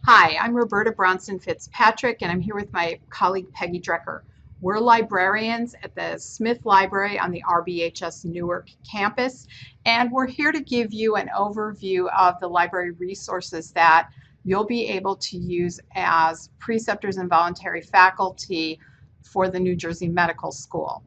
Hi, I'm Roberta Bronson Fitzpatrick, and I'm here with my colleague Peggy Drecker. We're librarians at the Smith Library on the RBHS Newark campus, and we're here to give you an overview of the library resources that you'll be able to use as preceptors and voluntary faculty for the New Jersey Medical School.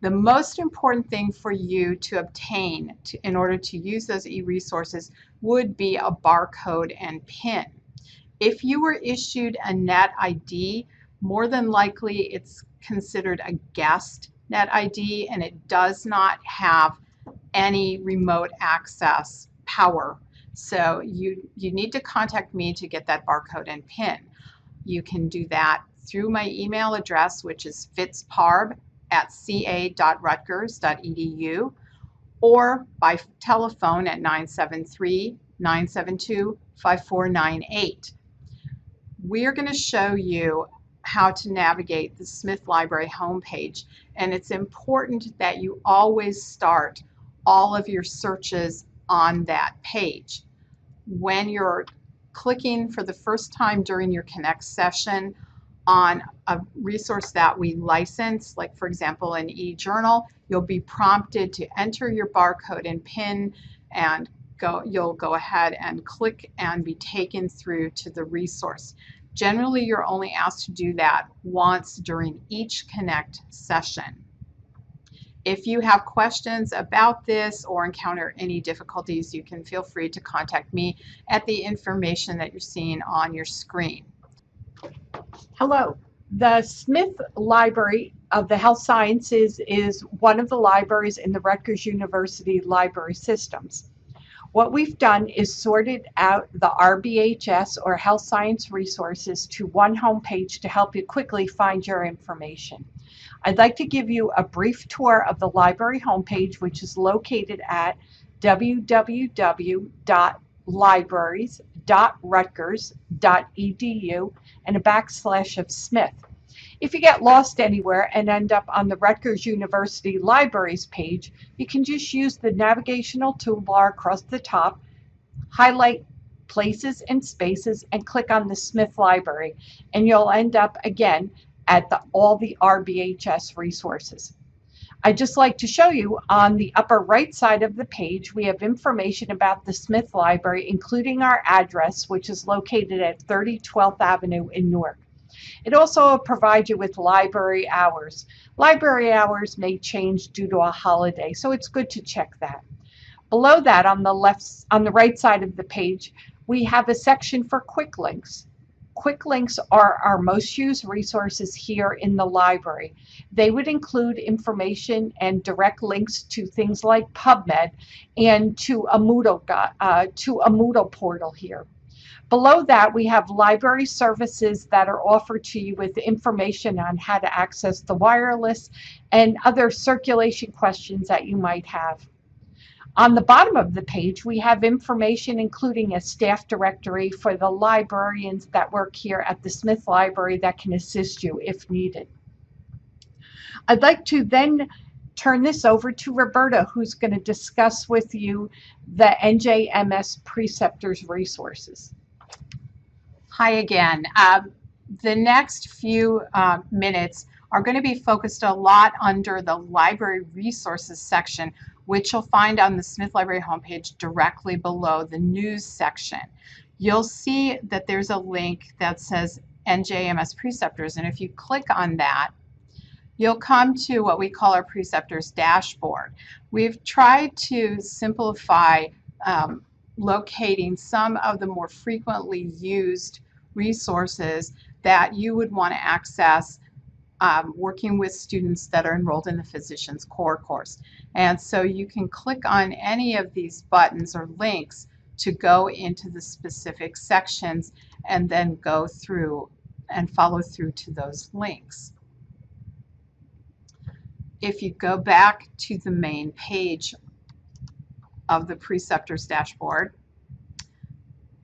The most important thing for you to obtain in order to use those e-resources would be a barcode and PIN. If you were issued a net ID, more than likely it's considered a guest net ID and it does not have any remote access power. So you need to contact me to get that barcode and PIN. You can do that through my email address, which is fitzparb@ca.rutgers.edu, or by telephone at 973-972-5498. We're going to show you how to navigate the Smith Library homepage, and it's important that you always start all of your searches on that page. When you're clicking for the first time during your Connect session on a resource that we license, like for example an e-journal, you'll be prompted to enter your barcode and PIN, and you'll go ahead and click and be taken through to the resource. Generally, you're only asked to do that once during each Connect session. If you have questions about this or encounter any difficulties, you can feel free to contact me at the information that you're seeing on your screen. Hello. The Smith Library of the Health Sciences is one of the libraries in the Rutgers University library systems. What we've done is sorted out the RBHS or health science resources to one homepage to help you quickly find your information. I'd like to give you a brief tour of the library homepage, which is located at www.libraries.rutgers.edu and a backslash of Smith. If you get lost anywhere and end up on the Rutgers University Libraries page, you can just use the navigational toolbar across the top, highlight places and spaces, and click on the Smith Library, and you'll end up again at all the RBHS resources. I'd just like to show you on the upper right side of the page, we have information about the Smith Library, including our address, which is located at 30 12th Avenue in Newark. It also provides you with library hours. Library hours may change due to a holiday, so it's good to check that. Below that, on the right side of the page, we have a section for quick links. Quick links are our most used resources here in the library. They would include information and direct links to things like PubMed and to a Moodle portal here. Below that, we have library services that are offered to you with information on how to access the wireless and other circulation questions that you might have. On the bottom of the page, we have information including a staff directory for the librarians that work here at the Smith Library that can assist you if needed. I'd like to then turn this over to Roberta, who's going to discuss with you the NJMS Preceptors resources. Hi again. The next few minutes are going to be focused a lot under the library resources section, which you'll find on the Smith Library homepage directly below the news section. You'll see that there's a link that says NJMS Preceptors, and if you click on that, you'll come to what we call our Preceptors dashboard. We've tried to simplify locating some of the more frequently used resources that you would want to access working with students that are enrolled in the Physician's Core course. And so you can click on any of these buttons or links to go into the specific sections and then go through and follow through to those links. If you go back to the main page of the Preceptors dashboard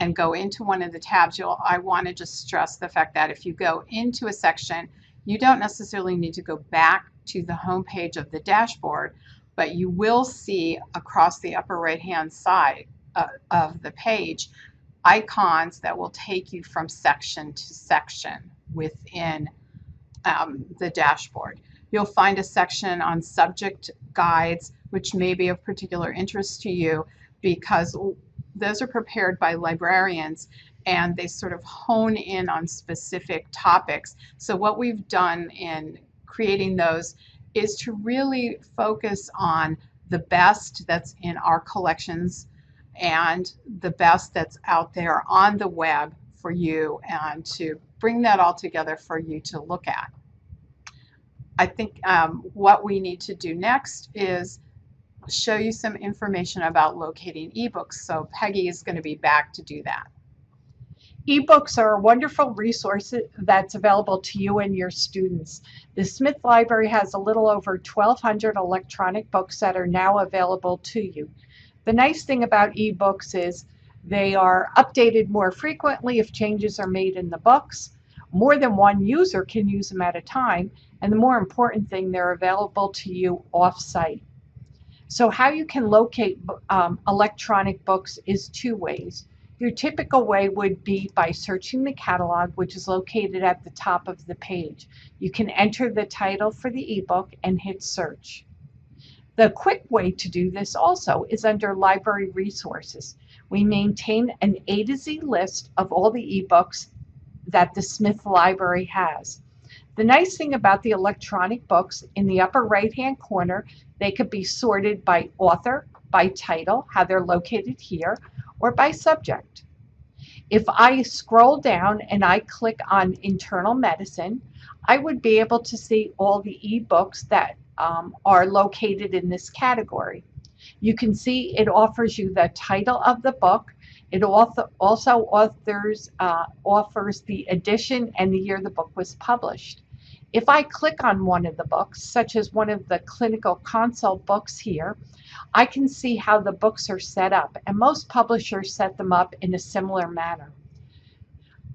and go into one of the tabs, I want to just stress the fact that if you go into a section, you don't necessarily need to go back to the home page of the dashboard, but you will see across the upper right hand side of the page icons that will take you from section to section within the dashboard. You'll find a section on subject guides, which may be of particular interest to you because those are prepared by librarians and they sort of hone in on specific topics. So what we've done in creating those is to really focus on the best that's in our collections and the best that's out there on the web for you, and to bring that all together for you to look at. I think what we need to do next is show you some information about locating ebooks. So Peggy is going to be back to do that. Ebooks are a wonderful resource that's available to you and your students. The Smith Library has a little over 1,200 electronic books that are now available to you. The nice thing about ebooks is they are updated more frequently if changes are made in the books. More than one user can use them at a time, and the more important thing, they're available to you off-site. So how you can locate electronic books is two ways. Your typical way would be by searching the catalog, which is located at the top of the page. You can enter the title for the ebook and hit search. The quick way to do this also is under Library Resources. We maintain an A to Z list of all the ebooks that the Smith Library has. The nice thing about the electronic books, in the upper right-hand corner, they could be sorted by author, by title, how they're located here, or by subject. If I scroll down and I click on internal medicine, I would be able to see all the ebooks that are located in this category. You can see it offers you the title of the book. It also offers the edition and the year the book was published. If I click on one of the books, such as one of the clinical consult books here, I can see how the books are set up, and most publishers set them up in a similar manner.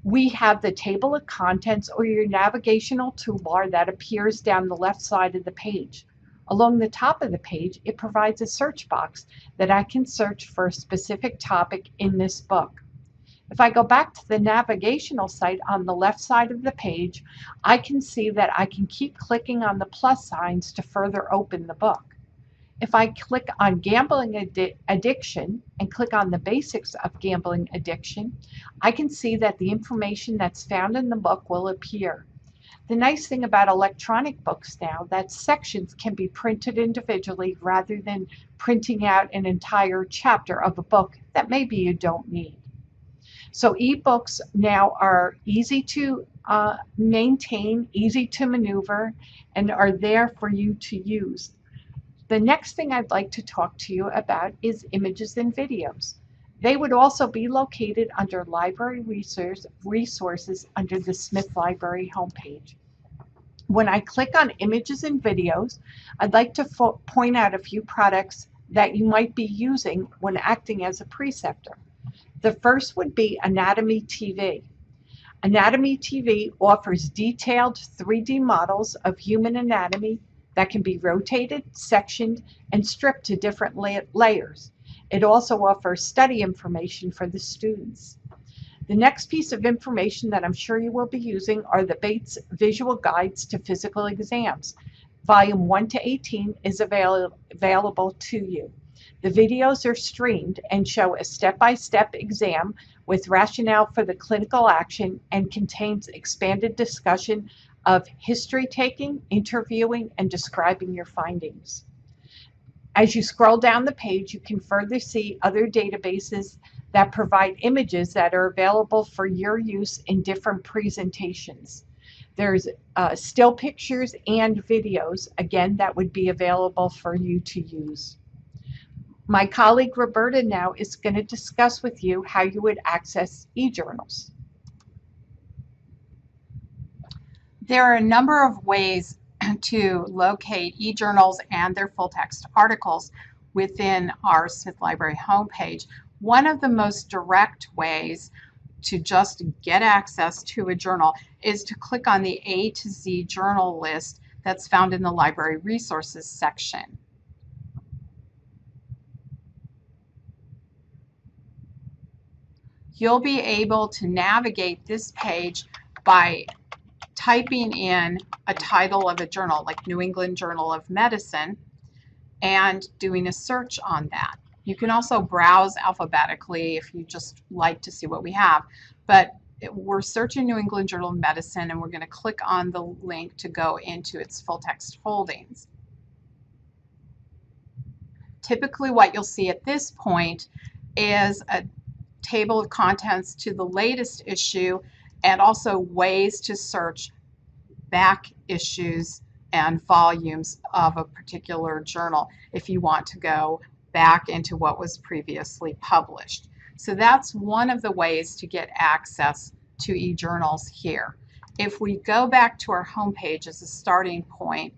We have the table of contents, or your navigational toolbar, that appears down the left side of the page. Along the top of the page, it provides a search box that I can search for a specific topic in this book. If I go back to the navigational site on the left side of the page, I can see that I can keep clicking on the plus signs to further open the book. If I click on gambling addiction and click on the basics of gambling addiction, I can see that the information that's found in the book will appear. The nice thing about electronic books now, that sections can be printed individually rather than printing out an entire chapter of a book that maybe you don't need. So ebooks now are easy to maintain, easy to maneuver, and are there for you to use. The next thing I'd like to talk to you about is images and videos. They would also be located under Library Resources under the Smith Library homepage. When I click on images and videos, I'd like to point out a few products that you might be using when acting as a preceptor. The first would be Anatomy TV. Anatomy TV offers detailed 3D models of human anatomy that can be rotated, sectioned, and stripped to different layers. It also offers study information for the students. The next piece of information that I'm sure you will be using are the Bates Visual Guides to Physical Exams. Volume 1 to 18 is available to you. The videos are streamed and show a step-by-step exam with rationale for the clinical action, and contains expanded discussion of history taking, interviewing, and describing your findings. As you scroll down the page, you can further see other databases that provide images that are available for your use in different presentations. There's still pictures and videos, again, that would be available for you to use. My colleague Roberta now is going to discuss with you how you would access e-journals. There are a number of ways to locate e-journals and their full-text articles within our Smith Library homepage. One of the most direct ways to just get access to a journal is to click on the A to Z journal list that's found in the Library Resources section. you'll be able to navigate this page by typing in a title of a journal, like New England Journal of Medicine, and doing a search on that. You can also browse alphabetically if you just like to see what we have, but we're searching New England Journal of Medicine, and we're going to click on the link to go into its full text holdings. Typically what you'll see at this point is a table of contents to the latest issue, and also ways to search back issues and volumes of a particular journal if you want to go back into what was previously published. So that's one of the ways to get access to eJournals here. If we go back to our home page as a starting point,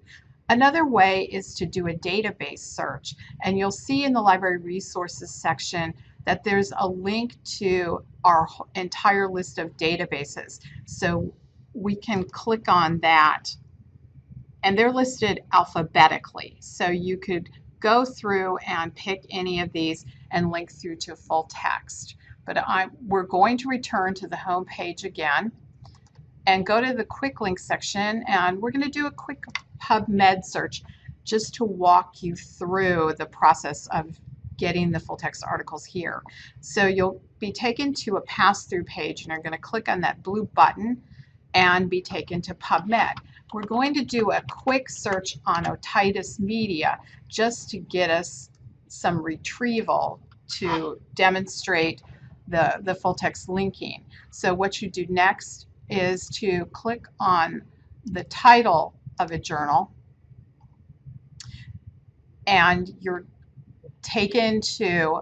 another way is to do a database search, and you'll see in the library resources section that there's a link to our entire list of databases. So we can click on that, and they're listed alphabetically. So you could go through and pick any of these and link through to full text. But we're going to return to the home page again and go to the quick link section, and we're going to do a quick PubMed search just to walk you through the process of getting the full text articles here. So you'll be taken to a pass-through page, and you're going to click on that blue button and be taken to PubMed. We're going to do a quick search on otitis media just to get us some retrieval to demonstrate the full text linking. So what you do next is to click on the title of a journal, and you're taken to,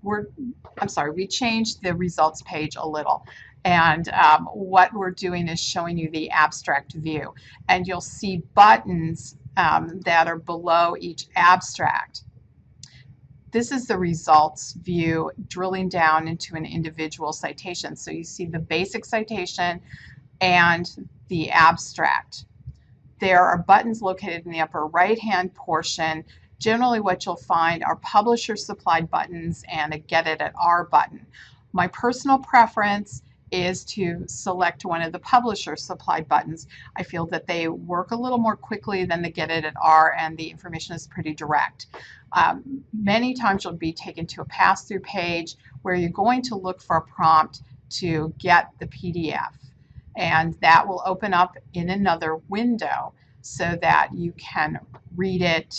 we changed the results page a little. And what we're doing is showing you the abstract view. And you'll see buttons that are below each abstract. This is the results view drilling down into an individual citation. So you see the basic citation and the abstract. There are buttons located in the upper right-hand portion. Generally what you'll find are publisher supplied buttons and a Get It at R button. My personal preference is to select one of the publisher supplied buttons. I feel that they work a little more quickly than the Get It at R, and the information is pretty direct. Many times you'll be taken to a pass-through page where you're going to look for a prompt to get the PDF, and that will open up in another window so that you can read it,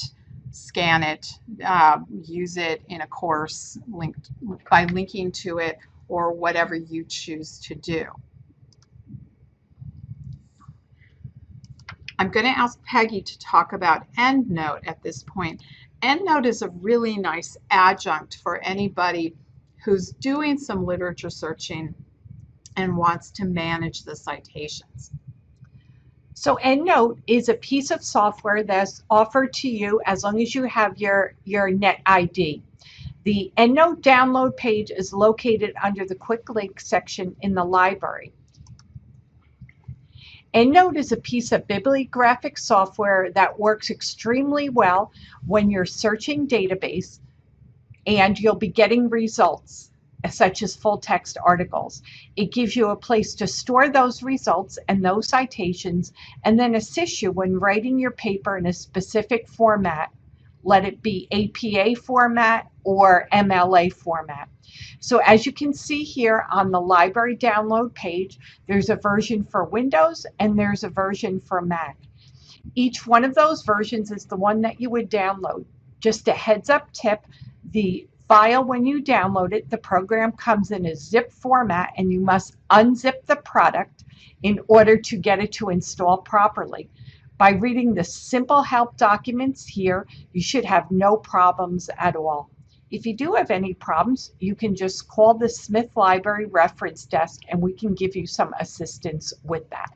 scan it, use it in a course by linking to it, or whatever you choose to do. I'm going to ask Peggy to talk about EndNote at this point. EndNote is a really nice adjunct for anybody who's doing some literature searching and wants to manage the citations. So EndNote is a piece of software that's offered to you as long as you have your Net ID. The EndNote download page is located under the quick link section in the library. EndNote is a piece of bibliographic software that works extremely well when you're searching database, and you'll be getting results such as full text articles. It gives you a place to store those results and those citations, and then assist you when writing your paper in a specific format, let it be APA format or MLA format. So as you can see here on the library download page, there's a version for Windows and there's a version for Mac. Each one of those versions is the one that you would download. Just a heads up tip, the file, when you download it, the program comes in a zip format, and you must unzip the product in order to get it to install properly. By reading the simple help documents here, you should have no problems at all. If you do have any problems, you can just call the Smith Library Reference Desk, and we can give you some assistance with that.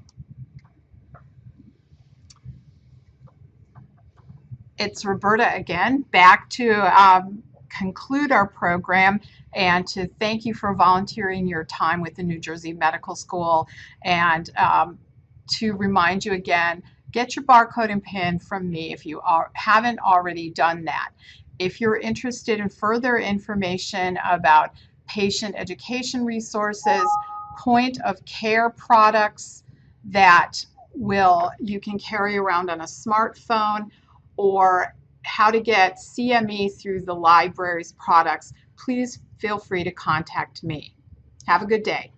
It's Roberta again, back to conclude our program and to thank you for volunteering your time with the New Jersey Medical School, and to remind you again, get your barcode and PIN from me if you haven't already done that. If you're interested in further information about patient education resources, point of care products that you can carry around on a smartphone, or how to get CME through the library's products, please feel free to contact me. Have a good day.